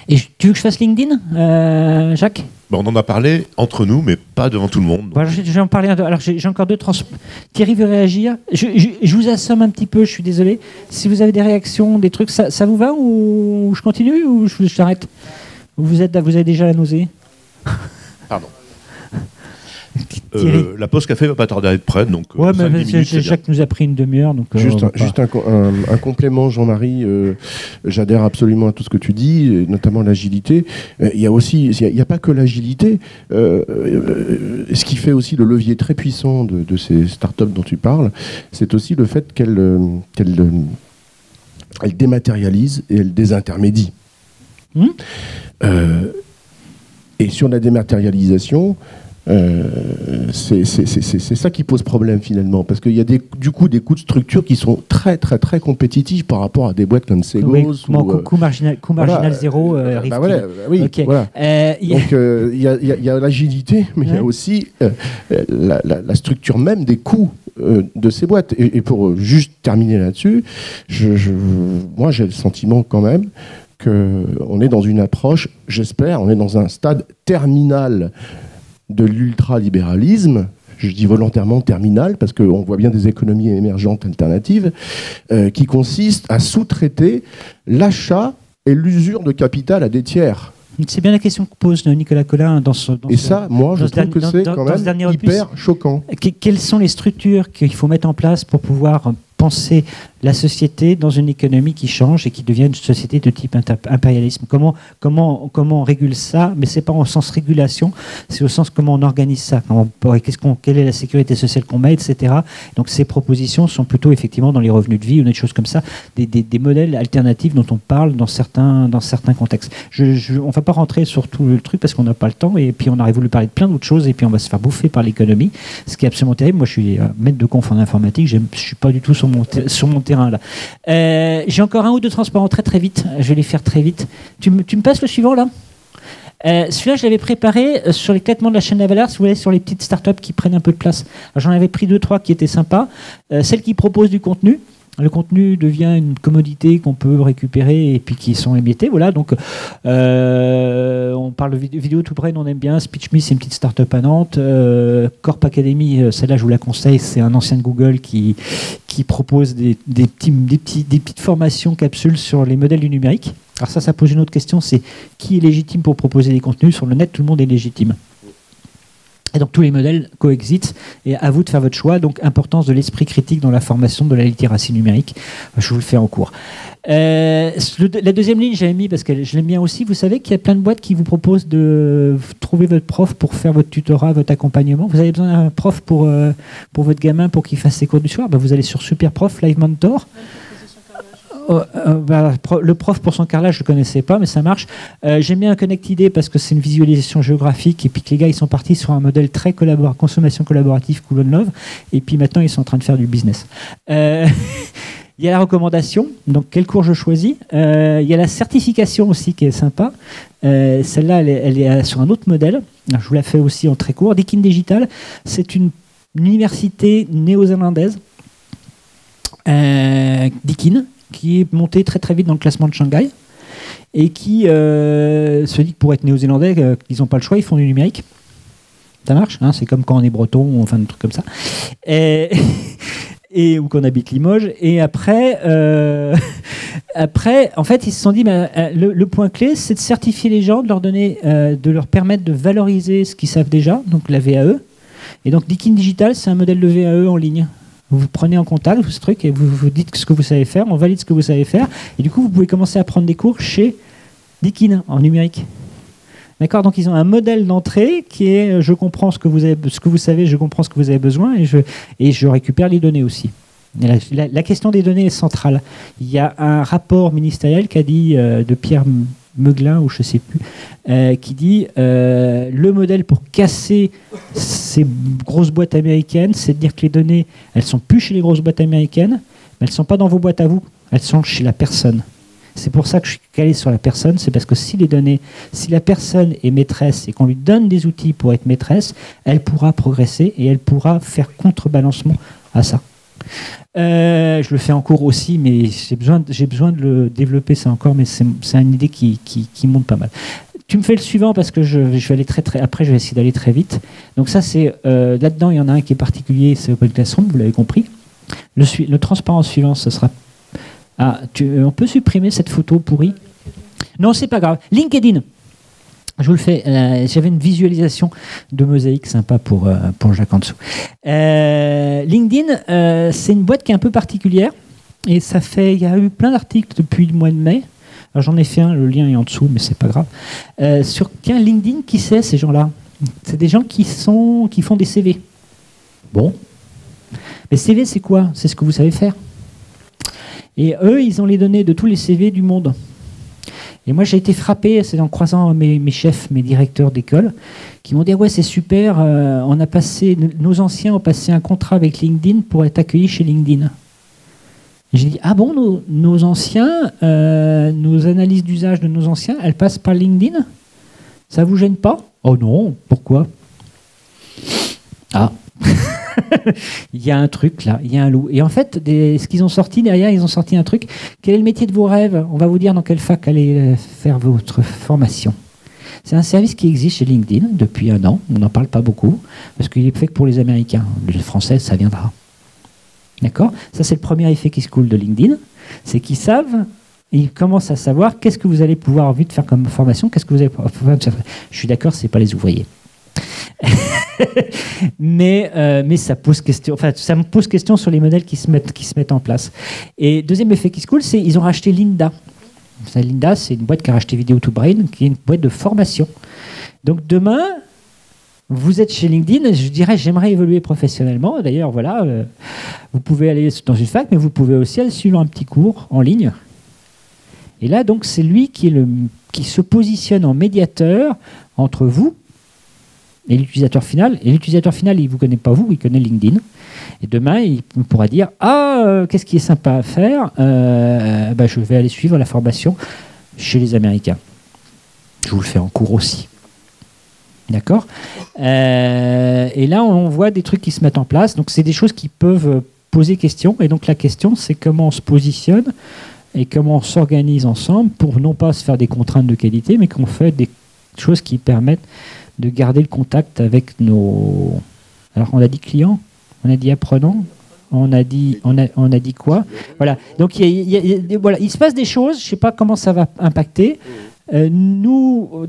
Et tu veux que je fasse LinkedIn, Jacques ? On en a parlé entre nous, mais pas devant tout le monde. Bon, je vais en parler. Alors, j'ai encore deux Thierry veut réagir. Je vous assomme un petit peu, je suis désolé. Si vous avez des réactions, des trucs, ça vous va ou je continue ou je t'arrête ? Vous avez déjà la nausée ? Pardon. La pause café va pas tarder à être prête, donc. Ouais, mais Jacques nous a pris une demi-heure, donc. Juste un complément, Jean-Marie. J'adhère absolument à tout ce que tu dis, notamment l'agilité. Il y a aussi, il n'y a pas que l'agilité. Ce qui fait aussi le levier très puissant de ces startups dont tu parles, c'est aussi le fait qu'elles dématérialisent et elles désintermédient. Et sur la dématérialisation. C'est ça qui pose problème finalement, parce qu'il y a du coup des coûts de structure qui sont très très très compétitifs par rapport à des boîtes comme Segos. Coût marginal zéro. Oui, okay. Voilà. Donc il y a l'agilité, mais il y a aussi la structure même des coûts de ces boîtes. Et pour juste terminer là-dessus, moi j'ai le sentiment quand même qu'on est dans une approche, j'espère, on est dans un stade terminal de l'ultralibéralisme, je dis volontairement terminal, parce qu'on voit bien des économies émergentes alternatives, qui consistent à sous-traiter l'achat et l'usure de capital à des tiers. C'est bien la question que pose Nicolas Colin moi, je trouve que c'est quand même hyper choquant. Quelles sont les structures qu'il faut mettre en place pour pouvoir penser la société dans une économie qui change et qui devient une société de type impérialisme. Comment on régule ça? Mais c'est pas au sens régulation, c'est au sens comment on organise ça. Quelle est la sécurité sociale qu'on met, etc. Donc ces propositions sont plutôt effectivement dans les revenus de vie ou des choses comme ça, des modèles alternatifs dont on parle dans certains contextes. On va pas rentrer sur tout le truc parce qu'on n'a pas le temps et puis on aurait voulu parler de plein d'autres choses et puis on va se faire bouffer par l'économie, ce qui est absolument terrible. Moi je suis maître de conf en informatique, je suis pas du tout sur mon terrain là. J'ai encore un ou deux transparents très vite. Je vais les faire très vite. Tu me passes le suivant là. Celui-là, je l'avais préparé sur l'éclatement de la chaîne de la valeur. Si vous voulez, sur les petites startups qui prennent un peu de place. J'en avais pris 2-3 qui étaient sympas. Celles qui proposent du contenu. Le contenu devient une commodité qu'on peut récupérer et puis qui sont émiettés. Voilà, donc on parle de vidéo tout près, on aime bien. SpeechMe, c'est une petite start-up à Nantes. Corp Academy, celle-là, je vous la conseille. C'est un ancien de Google qui propose des petites formations capsules sur les modèles du numérique. Alors ça pose une autre question, c'est qui est légitime pour proposer des contenus? Sur le net, tout le monde est légitime. Et donc tous les modèles coexistent et à vous de faire votre choix. Donc importance de l'esprit critique dans la formation de la littératie numérique. Je vous le fais en cours. La deuxième ligne, j'avais mis parce que je l'aime bien aussi. Vous savez qu'il y a plein de boîtes qui vous proposent de trouver votre prof pour faire votre tutorat, votre accompagnement. Vous avez besoin d'un prof pour votre gamin pour qu'il fasse ses cours du soir. Vous allez sur Superprof, Live Mentor. Le prof pour son carrelage, je ne connaissais pas, mais ça marche. J'aime bien ConnectID parce que c'est une visualisation géographique et puis que les gars ils sont partis sur un modèle très consommation collaborative, cool on love, et puis maintenant ils sont en train de faire du business. Il y a la recommandation, donc quel cours je choisis. Il y a la certification aussi qui est sympa. Celle-là, elle est sur un autre modèle. Alors, je vous la fais aussi en très court. Deakin Digital, c'est une université néo-zélandaise. Deakin, qui est monté très vite dans le classement de Shanghai et qui se dit que pour être néo-zélandais, ils n'ont pas le choix, ils font du numérique. Ça marche, hein, c'est comme quand on est breton ou enfin des trucs comme ça. Ou qu'on habite Limoges. Et après, en fait, ils se sont dit, le point clé, c'est de certifier les gens, de leur permettre de valoriser ce qu'ils savent déjà, donc la VAE. Et donc, Deakin Digital, c'est un modèle de VAE en ligne. Vous vous prenez en contact, ce truc, et vous dites ce que vous savez faire, on valide ce que vous savez faire, et du coup, vous pouvez commencer à prendre des cours chez Deakin en numérique. D'accord, donc ils ont un modèle d'entrée qui est je comprends ce que vous savez, je comprends ce que vous avez besoin, et je récupère les données aussi. Et la question des données est centrale. Il y a un rapport ministériel qu'a dit de Pierre Meuglin, ou je ne sais plus, qui dit le modèle pour casser ces grosses boîtes américaines, c'est de dire que les données, elles ne sont plus chez les grosses boîtes américaines, mais elles ne sont pas dans vos boîtes à vous, elles sont chez la personne. C'est pour ça que je suis calé sur la personne, c'est parce que si la personne est maîtresse et qu'on lui donne des outils pour être maîtresse, elle pourra progresser et elle pourra faire contrebalancement à ça. Je le fais en cours aussi, mais j'ai besoin de le développer ça encore, mais c'est une idée qui monte pas mal. Tu me fais le suivant parce que je vais aller très après je vais essayer d'aller très vite. Donc ça c'est là-dedans il y en a un qui est particulier, c'est Open Classroom, vous l'avez compris. Le transparent suivant, ce sera on peut supprimer cette photo pourrie. Non, c'est pas grave. LinkedIn. Je vous le fais. J'avais une visualisation de mosaïque sympa pour Jacques en dessous. LinkedIn, c'est une boîte qui est un peu particulière. Et il y a eu plein d'articles depuis le mois de mai. Alors, j'en ai fait un, le lien est en dessous, mais c'est pas grave. Sur LinkedIn, qui c'est ces gens-là? C'est des gens qui font des CV. Bon. Mais CV, c'est quoi? C'est ce que vous savez faire. Et eux, ils ont les données de tous les CV du monde. Et moi, j'ai été frappé, c'est en croisant mes chefs, mes directeurs d'école, qui m'ont dit ouais, c'est super, nos anciens ont passé un contrat avec LinkedIn pour être accueillis chez LinkedIn. Et j'ai dit ah bon, nos anciens, nos analyses d'usage de nos anciens, elles passent par LinkedIn? Ça vous gêne pas? Oh non, pourquoi? Ah. Il y a un truc là, il y a un loup. Et en fait, ce qu'ils ont sorti derrière, ils ont sorti un truc. Quel est le métier de vos rêves? On va vous dire dans quelle fac allez faire votre formation. C'est un service qui existe chez LinkedIn depuis 1 an. On n'en parle pas beaucoup parce qu'il est fait que pour les Américains. Les Français, ça viendra. D'accord? Ça, c'est le premier effet qui se coule de LinkedIn. C'est qu'ils savent, ils commencent à savoir qu'est-ce que vous allez pouvoir envie de faire comme formation, qu'est-ce que vous allez pouvoir faire. Je suis d'accord, c'est pas les ouvriers. mais ça pose question. Enfin, ça me pose question sur les modèles qui se mettent en place. Et deuxième effet qui se coule, c'est ils ont racheté Lynda. Lynda, c'est une boîte qui a racheté Video2Brain, qui est une boîte de formation. Donc demain, vous êtes chez LinkedIn, je dirais j'aimerais évoluer professionnellement. D'ailleurs, voilà, vous pouvez aller dans une fac, mais vous pouvez aussi aller suivre un petit cours en ligne. Et là, donc, c'est lui qui se positionne en médiateur entre vous et l'utilisateur final. Et l'utilisateur final, il ne vous connaît pas vous, il connaît LinkedIn. Et demain, il pourra dire « Ah, qu'est-ce qui est sympa à faire je vais aller suivre la formation chez les Américains. » Je vous le fais en cours aussi. D'accord ? Et là, on voit des trucs qui se mettent en place. Donc, c'est des choses qui peuvent poser question. Et donc, la question, c'est comment on se positionne et comment on s'organise ensemble pour non pas se faire des contraintes de qualité, mais qu'on fait des choses qui permettent de garder le contact avec nos... Alors, on a dit clients, on a dit apprenants, on a dit quoi? Voilà. Donc, voilà, il se passe des choses, je ne sais pas comment ça va impacter. Nous,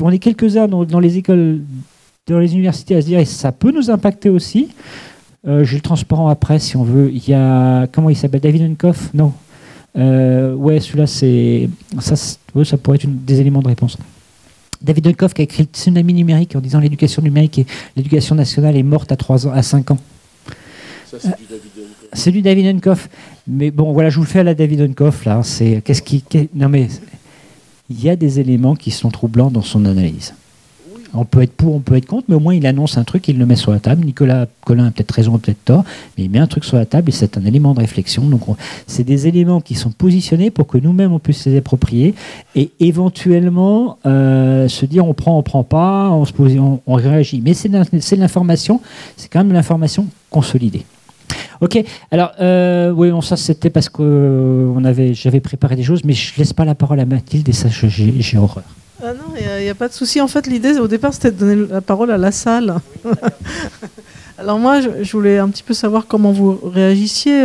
on est quelques-uns dans les écoles, dans les universités à se dire, et ça peut nous impacter aussi. J'ai le transparent après, si on veut. Il y a, comment il s'appelle? David Unkoff? Non. Ouais, celui-là, ça pourrait être des éléments de réponse. David Unkoff qui a écrit le tsunami numérique en disant l'éducation numérique et l'éducation nationale est morte à 5 ans. Ça, c'est du David Unkoff. C'est du David Unkoff. Mais bon, voilà, je vous le fais à la David Unkoff, là. Non, mais il y a des éléments qui sont troublants dans son analyse. Oui. On peut être pour, on peut être contre, mais au moins il annonce un truc, il le met sur la table. Nicolas Collin a peut-être raison, peut-être tort, mais il met un truc sur la table et c'est un élément de réflexion. Donc c'est des éléments qui sont positionnés pour que nous-mêmes on puisse les approprier et éventuellement se dire on prend pas, on réagit. Mais c'est de l'information, c'est quand même de l'information consolidée. Ok, alors oui, bon, ça c'était parce que j'avais préparé des choses, mais je laisse pas la parole à Mathilde et ça j'ai horreur. Ah non, il n'y a pas de souci. En fait, l'idée au départ c'était de donner la parole à la salle. Alors moi, je voulais un petit peu savoir comment vous réagissiez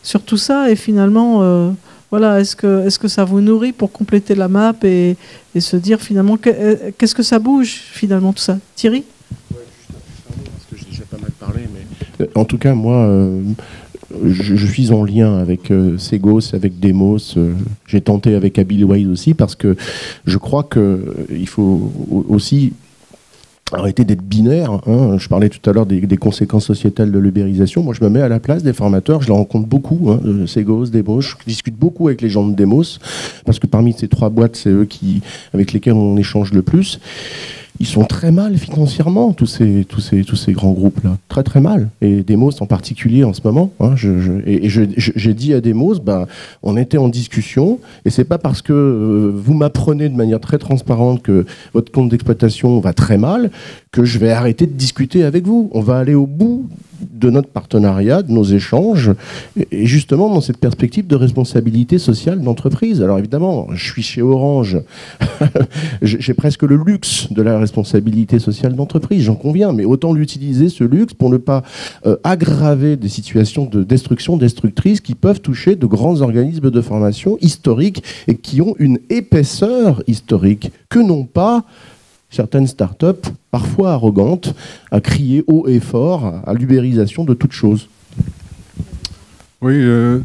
sur tout ça et finalement, voilà, est-ce que ça vous nourrit pour compléter la map et se dire finalement qu'est-ce que ça bouge finalement tout ça, Thierry? Ouais, juste un mot parce que j'ai déjà pas mal parlé, mais En tout cas, moi, je suis en lien avec Ségos, avec Demos. J'ai tenté avec Abilways aussi, parce que je crois qu'il faut aussi arrêter d'être binaire. Hein. Je parlais tout à l'heure des conséquences sociétales de l'ubérisation. Moi, je me mets à la place des formateurs. Je les rencontre beaucoup, de Ségos, Demos. Je discute beaucoup avec les gens de Demos, parce que parmi ces 3 boîtes, c'est eux avec lesquels on échange le plus. Ils sont très mal financièrement, tous ces grands groupes-là. Très très mal. Et Demos en particulier en ce moment. Hein, j'ai dit à Demos, on était en discussion, et c'est pas parce que vous m'apprenez de manière très transparente que votre compte d'exploitation va très mal que je vais arrêter de discuter avec vous. On va aller au bout de notre partenariat, de nos échanges, et justement dans cette perspective de responsabilité sociale d'entreprise. Alors évidemment, je suis chez Orange, j'ai presque le luxe de la responsabilité sociale d'entreprise, j'en conviens, mais autant l'utiliser, ce luxe, pour ne pas aggraver des situations de destruction destructrice qui peuvent toucher de grands organismes de formation historiques et qui ont une épaisseur historique que n'ont pas certaines start-up, parfois arrogantes, à crier haut et fort à l'ubérisation de toute chose. Oui,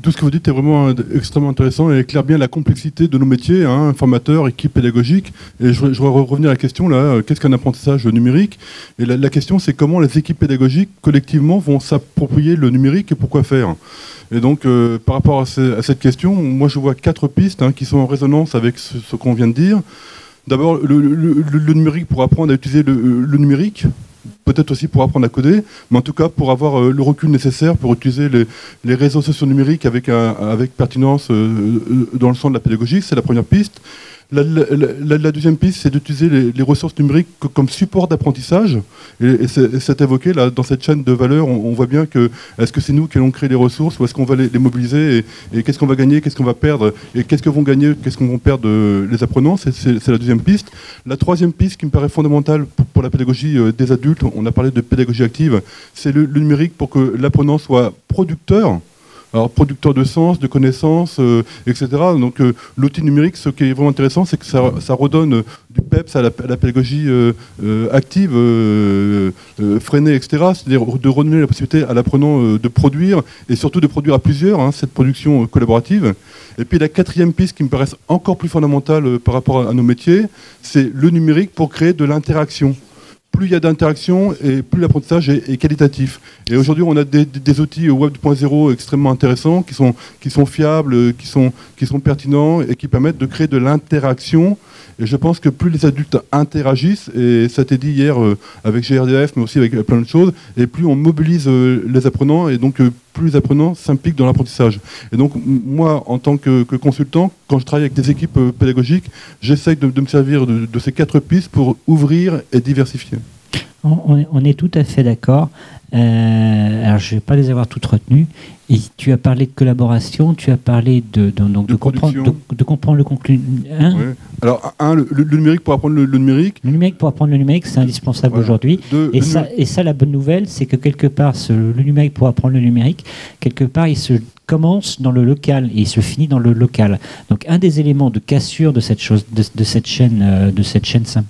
tout ce que vous dites est vraiment extrêmement intéressant et éclaire bien la complexité de nos métiers, formateurs, équipe pédagogique. Et je voudrais revenir à la question, là, qu'est-ce qu'un apprentissage numérique? Et la question, c'est comment les équipes pédagogiques, collectivement, vont s'approprier le numérique et pourquoi faire. Et donc, par rapport à cette question, moi, je vois 4 pistes qui sont en résonance avec ce qu'on vient de dire. D'abord, le numérique pour apprendre à utiliser le numérique, peut-être aussi pour apprendre à coder, mais en tout cas pour avoir le recul nécessaire pour utiliser les réseaux sociaux numériques avec pertinence dans le sens de la pédagogie. C'est la première piste. La deuxième piste, c'est d'utiliser les ressources numériques comme support d'apprentissage. Et c'est évoqué là, dans cette chaîne de valeur, on voit bien que est-ce que c'est nous qui allons créer les ressources ou est-ce qu'on va les mobiliser et qu'est-ce qu'on va gagner, qu'est-ce qu'on va perdre et qu'est-ce que vont gagner, qu'est-ce qu'on va perdre les apprenants. C'est la deuxième piste. La troisième piste qui me paraît fondamentale pour la pédagogie des adultes, on a parlé de pédagogie active, c'est le numérique pour que l'apprenant soit producteur. Alors, producteur de sens, de connaissances, etc. Donc, l'outil numérique, ce qui est vraiment intéressant, c'est que ça redonne du peps à la pédagogie active, freinée, etc. C'est-à-dire de redonner la possibilité à l'apprenant de produire, et surtout de produire à plusieurs, cette production collaborative. Et puis, la quatrième piste qui me paraît encore plus fondamentale par rapport à nos métiers, c'est le numérique pour créer de l'interaction. Plus il y a d'interaction et plus l'apprentissage est qualitatif. Et aujourd'hui, on a des outils Web 2.0 extrêmement intéressants, qui sont fiables, qui sont pertinents et qui permettent de créer de l'interaction. Et je pense que plus les adultes interagissent, et ça a été dit hier avec GRDF, mais aussi avec plein de choses, et plus on mobilise les apprenants, et donc plus les apprenants s'impliquent dans l'apprentissage. Et donc moi, en tant que consultant, quand je travaille avec des équipes pédagogiques, j'essaye de me servir de ces 4 pistes pour ouvrir et diversifier. On est tout à fait d'accord. Alors, je ne vais pas les avoir toutes retenues. Et tu as parlé de collaboration, tu as parlé de comprendre le contenu. Ouais. Alors, le numérique pour apprendre le numérique. Le numérique pour apprendre le numérique, c'est indispensable aujourd'hui. Et ça, la bonne nouvelle, c'est que quelque part, le numérique pour apprendre le numérique, quelque part, il se commence dans le local et il se finit dans le local. Donc, un des éléments de cassure de cette chose, de cette chaîne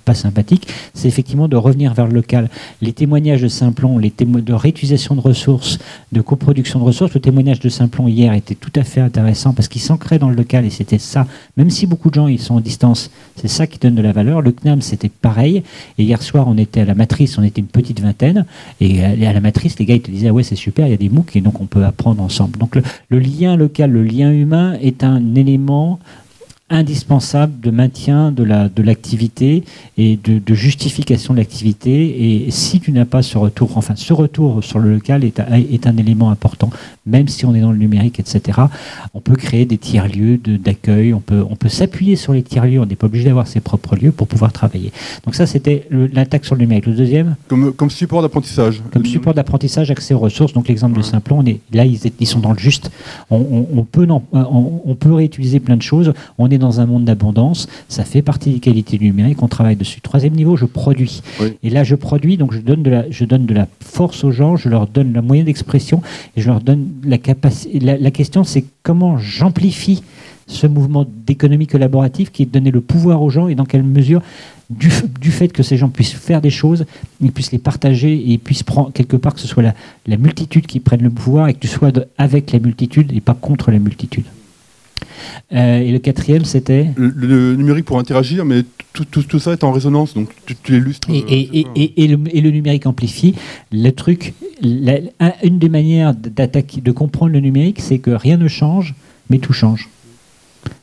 pas sympathique, c'est effectivement de revenir vers le local. Les témoignages de Simplon, de réutilisation de ressources, de coproduction de ressources, le témoignage de Simplon hier était tout à fait intéressant parce qu'il s'ancrait dans le local et c'était ça. Même si beaucoup de gens ils sont en distance, c'est ça qui donne de la valeur. Le CNAM, c'était pareil. Et hier soir, on était à la Matrice, on était une petite vingtaine. Et à la Matrice, les gars, ils te disaient, ah ouais, c'est super, il y a des MOOC et donc on peut apprendre ensemble. Donc le lien local, le lien humain est un élément indispensable de maintien de l'activité et de justification de l'activité. Et si tu n'as pas ce retour sur le local est un élément important, même si on est dans le numérique, etc. On peut créer des tiers-lieux d'accueil, on peut s'appuyer sur les tiers-lieux, on n'est pas obligé d'avoir ses propres lieux pour pouvoir travailler. Donc ça, c'était l'attaque sur le numérique. Le deuxième, comme support d'apprentissage. Comme support d'apprentissage, accès aux ressources. Donc l'exemple de Simplon, ils sont dans le juste. On peut réutiliser plein de choses. On est dans un monde d'abondance, ça fait partie des qualités du numérique, on travaille dessus. Troisième niveau, je produis. Oui. Et là, je produis, donc je donne de la force aux gens, je leur donne le moyen d'expression et je leur donne la capacité. La question, c'est comment j'amplifie ce mouvement d'économie collaborative qui est de donner le pouvoir aux gens et dans quelle mesure, du fait que ces gens puissent faire des choses, ils puissent les partager et ils puissent prendre quelque part que ce soit la multitude qui prenne le pouvoir et que tu sois avec la multitude et pas contre la multitude. Et le quatrième, c'était le numérique pour interagir, mais tout ça est en résonance, donc tu illustres. Et le numérique amplifie. Le truc, une des manières d'attaquer, de comprendre le numérique, c'est que rien ne change, mais tout change.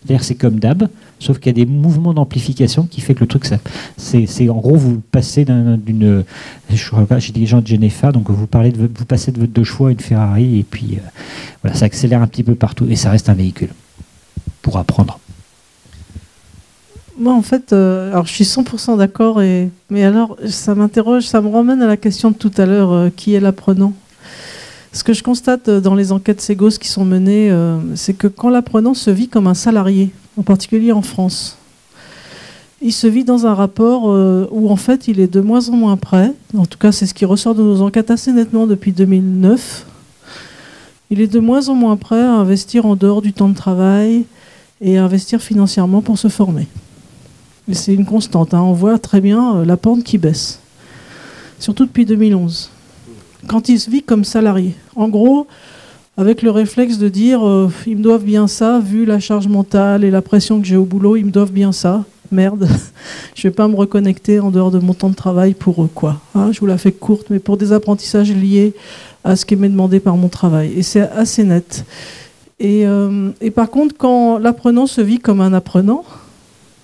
C'est-à-dire c'est comme d'hab, sauf qu'il y a des mouvements d'amplification qui fait que le truc, c'est en gros, vous passez d'une... J'ai des gens de Genefa, donc vous passez de votre deux chevaux à une Ferrari, et puis voilà, ça accélère un petit peu partout, et ça reste un véhicule pour apprendre. Moi, en fait, alors je suis 100% d'accord, mais alors ça m'interroge, ça me ramène à la question de tout à l'heure, qui est l'apprenant ? Ce que je constate dans les enquêtes Segos qui sont menées, c'est que quand l'apprenant se vit comme un salarié, en particulier en France, il se vit dans un rapport où en fait il est de moins en moins prêt, en tout cas c'est ce qui ressort de nos enquêtes assez nettement depuis 2009, il est de moins en moins prêt à investir en dehors du temps de travail et à investir financièrement pour se former. Et c'est une constante, hein. On voit très bien la pente qui baisse, surtout depuis 2011. Quand il se vit comme salarié. En gros, avec le réflexe de dire ils me doivent bien ça, vu la charge mentale et la pression que j'ai au boulot, ils me doivent bien ça. Merde, je ne vais pas me reconnecter en dehors de mon temps de travail pour quoi. Hein, je vous la fais courte, mais pour des apprentissages liés à ce qui m'est demandé par mon travail. Et c'est assez net. Et par contre, quand l'apprenant se vit comme un apprenant,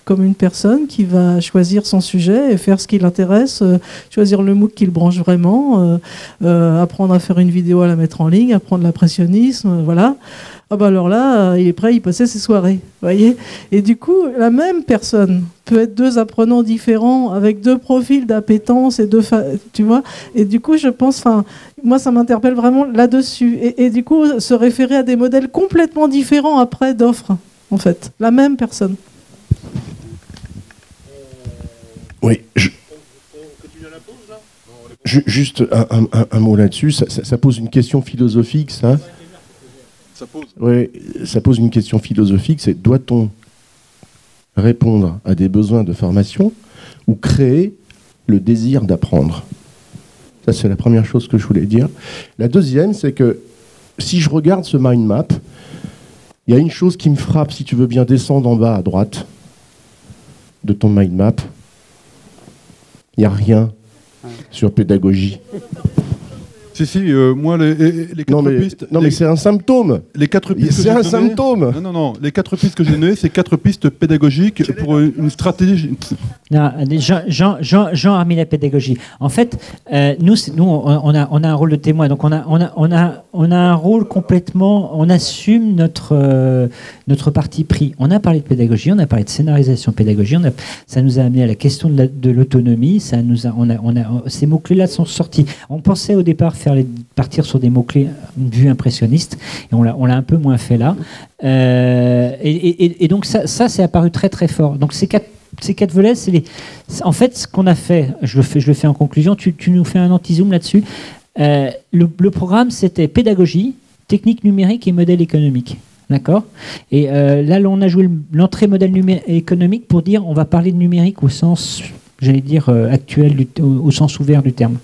comme une personne qui va choisir son sujet et faire ce qui l'intéresse, choisir le MOOC qui le branche vraiment, apprendre à faire une vidéo, à la mettre en ligne, apprendre l'impressionnisme, voilà. Ah bah alors là, il est prêt à y passer ses soirées, voyez. Et du coup, la même personne peut être deux apprenants différents avec deux profils d'appétence et tu vois. Et du coup, je pense, moi, ça m'interpelle vraiment là-dessus. Et du coup, se référer à des modèles complètement différents après d'offres, en fait, la même personne. Oui, juste un mot là-dessus. Ça pose une question philosophique, ça. Oui, ça pose une question philosophique. C'est doit-on répondre à des besoins de formation ou créer le désir d'apprendre ? Ça, c'est la première chose que je voulais dire. La deuxième, c'est que si je regarde ce mind map, il y a une chose qui me frappe, si tu veux bien descendre en bas à droite de ton mind map. Il n'y a rien sur pédagogie. Si, moi, les quatre pistes... Non, mais c'est un symptôme. Les quatre pistes c'est un symptôme. Non. Les 4 pistes que j'ai données, c'est 4 pistes pédagogiques pour une stratégie... Non, Jean a remis la pédagogie. En fait, nous, on a un rôle de témoin. Donc, on a un rôle complètement... On assume notre parti pris. On a parlé de pédagogie, on a parlé de scénarisation pédagogie. Ça nous a amené à la question de l'autonomie. Ces mots-clés-là sont sortis. On pensait au départ partir sur des mots-clés, une vue impressionniste, et on l'a un peu moins fait là. Et donc ça c'est apparu très très fort. Donc ces quatre volets, en fait, ce qu'on a fait, je le fais en conclusion, tu nous fais un anti-zoom là-dessus. Le programme, c'était pédagogie, technique numérique et modèle économique. D'accord ? Et là, on a joué l'entrée modèle économique pour dire on va parler de numérique au sens, j'allais dire, actuel, au sens ouvert du terme.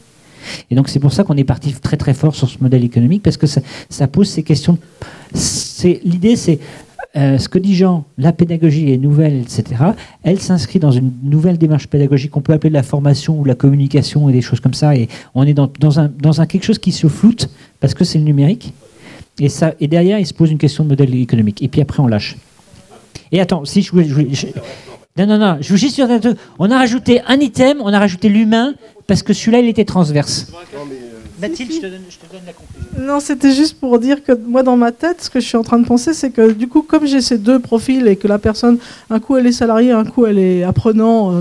Et donc c'est pour ça qu'on est parti très très fort sur ce modèle économique, parce que ça pose ces questions. L'idée c'est, ce que dit Jean, la pédagogie est nouvelle, etc. Elle s'inscrit dans une nouvelle démarche pédagogique qu'on peut appeler de la formation ou de la communication et des choses comme ça. Et on est dans quelque chose qui se floute parce que c'est le numérique. Et derrière, il se pose une question de modèle économique. Et puis après, on lâche. Et attends, si je non, je vous juste sur on a rajouté un item, on a rajouté l'humain, parce que celui-là, il était transverse. Mathilde, je te donne la conclusion. Non, c'était juste pour dire que moi, dans ma tête, ce que je suis en train de penser, c'est que du coup, comme j'ai ces deux profils et que la personne, un coup, elle est salariée, un coup, elle est apprenant,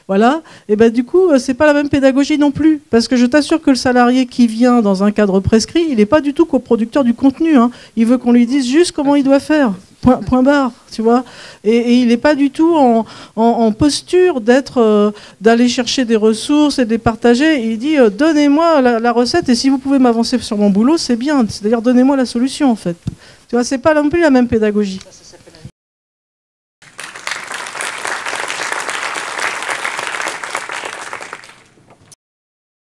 voilà, et ben du coup, c'est pas la même pédagogie non plus. Parce que je t'assure que le salarié qui vient dans un cadre prescrit, il n'est pas du tout coproducteur du contenu. Hein. Il veut qu'on lui dise juste comment il doit faire. Point barre, tu vois. Et il n'est pas du tout en posture d'aller chercher des ressources et de les partager. Il dit donnez-moi la recette et si vous pouvez m'avancer sur mon boulot, c'est bien. C'est-à-dire donnez-moi la solution en fait. Tu vois, c'est pas non plus la même pédagogie.